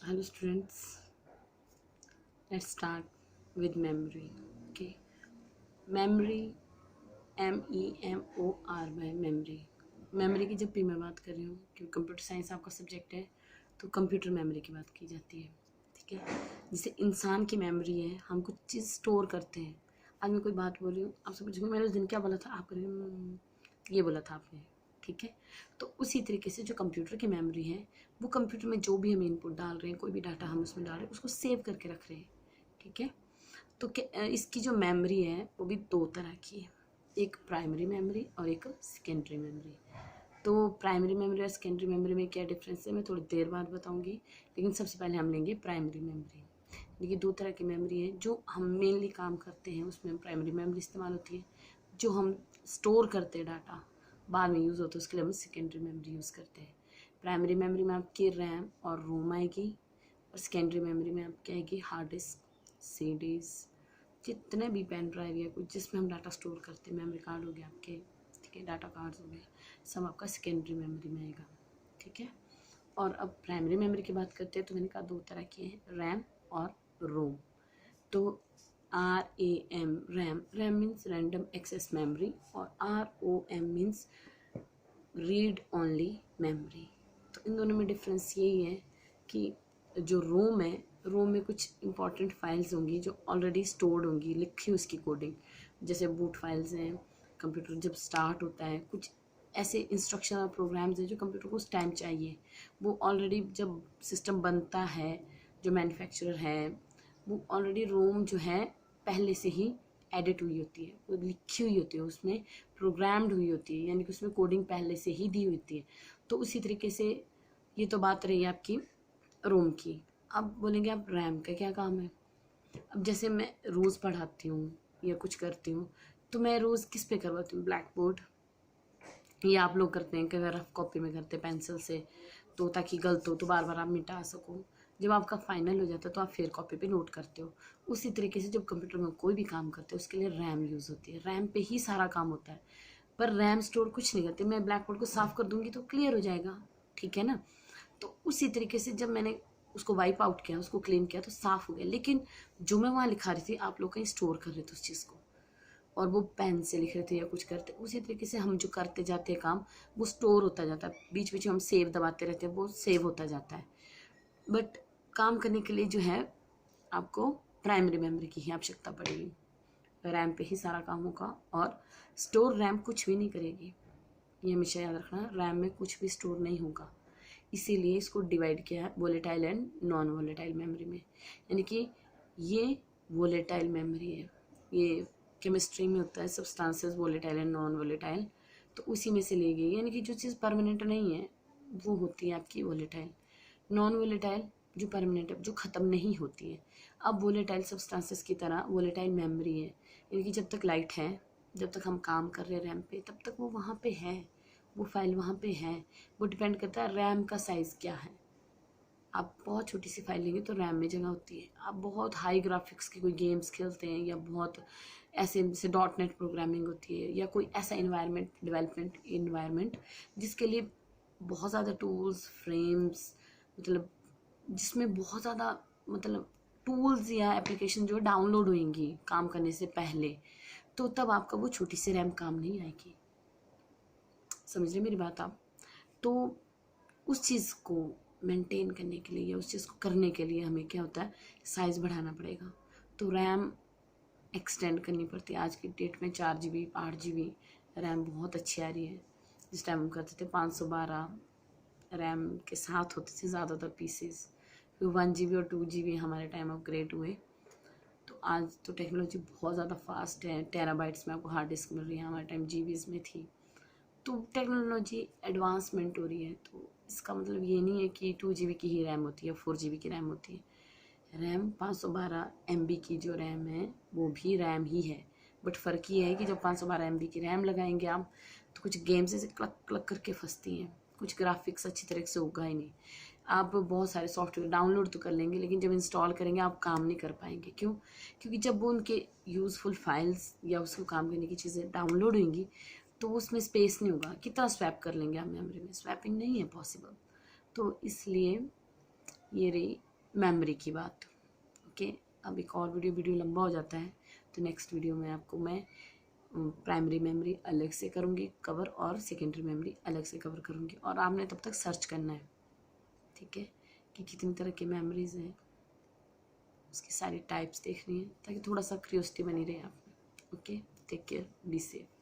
Hello students, let's start with memory. Okay, memory, MEMORY, meमोरी की जब भी मैं बात कर रही हूँ क्योंकि कंप्यूटर साइंस आपका सब्जेक्ट है तो कंप्यूटर मेमोरी की बात की जाती है। ठीक है, जैसे इंसान की मेमोरी है, हम कुछ चीज़ स्टोर करते हैं। आज मैं कोई बात बोल रही हूँ, आपसे पूछूंगी मैंने उस दिन क्या बोला था, आप ये बोला था आपने। ठीक है, तो उसी तरीके से जो कंप्यूटर की मेमोरी है वो कंप्यूटर में जो भी हम इनपुट डाल रहे हैं, कोई भी डाटा हम उसमें डाल रहे हैं, उसको सेव करके रख रहे हैं। ठीक है, तो इसकी जो मेमोरी है वो भी दो तरह की है, एक प्राइमरी मेमोरी और एक सेकेंडरी मेमोरी। तो प्राइमरी मेमोरी और सेकेंडरी मेमोरी में क्या डिफरेंस है मैं थोड़ी देर बाद बताऊंगी, लेकिन सबसे पहले हम लेंगे प्राइमरी मेमोरी। देखिए, दो तरह की मेमोरी है। जो हम मेनली काम करते हैं उसमें प्राइमरी मेमोरी इस्तेमाल होती है। जो हम स्टोर करते हैं डाटा बाद में यूज़ होता है उसके लिए हम सेकेंडरी मेमोरी यूज़ करते हैं। प्राइमरी मेमोरी में आपकी रैम और रोम आएगी और सेकेंडरी मेमोरी में आपकी आएगी हार्ड डिस्क, सीडीज, जितने भी पेन ड्राइव या कुछ जिसमें हम डाटा स्टोर करते हैं, मेमोरी कार्ड हो गया आपके, ठीक है, डाटा कार्ड्स हो गए, सब आपका सेकेंडरी मेमोरी में आएगा। ठीक है, और अब प्राइमरी मेमोरी की बात करते हैं तो मैंने कहा दो तरह की है, रैम और रोम। तो RAM, RAM means random access memory और ROM means read only memory. तो इन दोनों में डिफरेंस यही है कि जो रोम है, रोम में कुछ इंपॉर्टेंट फाइल्स होंगी जो ऑलरेडी स्टोर्ड होंगी, लिखी उसकी कोडिंग, जैसे बूट फाइल्स हैं, कंप्यूटर जब स्टार्ट होता है, कुछ ऐसे इंस्ट्रक्शन और प्रोग्राम्स हैं जो कंप्यूटर को उस टाइम चाहिए, वो ऑलरेडी जब सिस्टम बनता है, जो मैन्युफैक्चरर है वो ऑलरेडी रोम जो है पहले से ही एडिट हुई होती है, वो लिखी हुई होती है, उसमें प्रोग्राम्ड हुई होती है, यानी कि उसमें कोडिंग पहले से ही दी होती है। तो उसी तरीके से ये तो बात रही आपकी रोम की। अब बोलेंगे आप रैम का क्या काम है। अब जैसे मैं रोज़ पढ़ाती हूँ या कुछ करती हूँ तो मैं रोज़ किस पे करवाती हूँ, ब्लैक बोर्ड, या आप लोग करते हैं कि रफ कॉपी में करते हैं पेंसिल से, तो ताकि गलत हो तो बार बार आप मिटा सको। जब आपका फाइनल हो जाता है तो आप फिर कॉपी पे नोट करते हो। उसी तरीके से जब कंप्यूटर में कोई भी काम करते हो उसके लिए रैम यूज़ होती है, रैम पे ही सारा काम होता है। पर रैम स्टोर कुछ नहीं करती, मैं ब्लैक बोर्ड को साफ़ कर दूंगी तो क्लियर हो जाएगा। ठीक है ना, तो उसी तरीके से जब मैंने उसको वाइप आउट किया, उसको क्लीन किया तो साफ़ हो गया, लेकिन जो मैं वहाँ लिखा रही थी आप लोग कहीं स्टोर कर रहे थे उस चीज़ को और वो पेन से लिख रहे थे या कुछ करते, उसी तरीके से हम जो करते जाते हैं काम वो स्टोर होता जाता है, बीच बीच में हम सेव दबाते रहते हैं, वो सेव होता जाता है। बट काम करने के लिए जो है आपको प्राइमरी मेमोरी की ही आवश्यकता पड़ेगी, रैम पे ही सारा काम होगा और स्टोर रैम कुछ भी नहीं करेगी, ये हमेशा याद रखना, रैम में कुछ भी स्टोर नहीं होगा। इसीलिए इसको डिवाइड किया है volatile and non volatile memory में, यानी कि ये वोलेटाइल मेमोरी है, ये केमिस्ट्री में होता है substances volatile and non volatile, तो उसी में से ली गई, यानी कि जो चीज़ परमानेंट नहीं है वो होती है आपकी वोलेटाइल। नॉन वोलेटाइल जो परमानेंट है, जो ख़त्म नहीं होती है। अब वोलेटाइल सब्सटेंसेस की तरह वोलेटाइल मेमोरी है, यानी कि जब तक लाइट है, जब तक हम काम कर रहे हैं रैम पे, तब तक वो वहाँ पे है, वो फाइल वहाँ पे है। वो डिपेंड करता है रैम का साइज़ क्या है। आप बहुत छोटी सी फाइल लेंगे तो रैम में जगह होती है, आप बहुत हाई ग्राफिक्स के कोई गेम्स खेलते हैं या बहुत ऐसे जैसे .NET प्रोग्रामिंग होती है या कोई ऐसा इन्वायरमेंट, डेवलपमेंट इन्वायरमेंट जिसके लिए बहुत ज़्यादा टूल्स, फ्रेम्स, मतलब जिसमें बहुत ज़्यादा मतलब टूल्स या एप्लीकेशन जो डाउनलोड होंगी काम करने से पहले, तो तब आपका वो छोटी सी रैम काम नहीं आएगी। समझ रहे मेरी बात आप। तो उस चीज़ को मेंटेन करने के लिए या उस चीज़ को करने के लिए हमें क्या होता है, साइज़ बढ़ाना पड़ेगा, तो रैम एक्सटेंड करनी पड़ती है। आज की डेट में 4 GB 8 GB रैम बहुत अच्छी आ रही है। जिस टाइम हम करते थे 512 रैम के साथ होते थे ज़्यादातर पीसेस, फिर 1 GB और 2 GB हमारे टाइम अपग्रेड हुए। तो आज तो टेक्नोलॉजी बहुत ज़्यादा फास्ट है, टेराबाइट्स में आपको हार्ड डिस्क मिल रही है, हमारे टाइम GBs में थी। तो टेक्नोलॉजी एडवांसमेंट हो रही है, तो इसका मतलब ये नहीं है कि 2 GB की ही रैम होती है, 4 GB की रैम होती है। रैम 512 MB की जो रैम है वो भी रैम ही है, बट फ़र्क ये है कि जब 512 MB की रैम लगाएंगे आप तो कुछ गेम्स ऐसे क्लक क्लक करके फंसती हैं, कुछ ग्राफिक्स अच्छी तरह से होगा ही नहीं। आप बहुत सारे सॉफ्टवेयर डाउनलोड तो कर लेंगे लेकिन जब इंस्टॉल करेंगे आप काम नहीं कर पाएंगे। क्यों? क्योंकि जब वो उनके यूज़फुल फाइल्स या उसको काम करने की चीज़ें डाउनलोड होंगी तो उसमें स्पेस नहीं होगा, कितना स्वैप कर लेंगे आप मेमोरी में, स्वैपिंग नहीं है पॉसिबल। तो इसलिए ये रही मेमोरी की बात। ओके, अब एक और वीडियो लंबा हो जाता है, तो नेक्स्ट वीडियो में आपको मैं प्राइमरी मेमोरी अलग से करूँगी कवर और सेकेंडरी मेमोरी अलग से कवर करूँगी। और आपने तब तक सर्च करना है, ठीक है, कि कितनी तरह की मेमोरीज़ हैं, उसकी सारी टाइप्स देखनी है, ताकि थोड़ा सा क्यूरियोसिटी बनी रहे आप में। Okay, take care, be safe.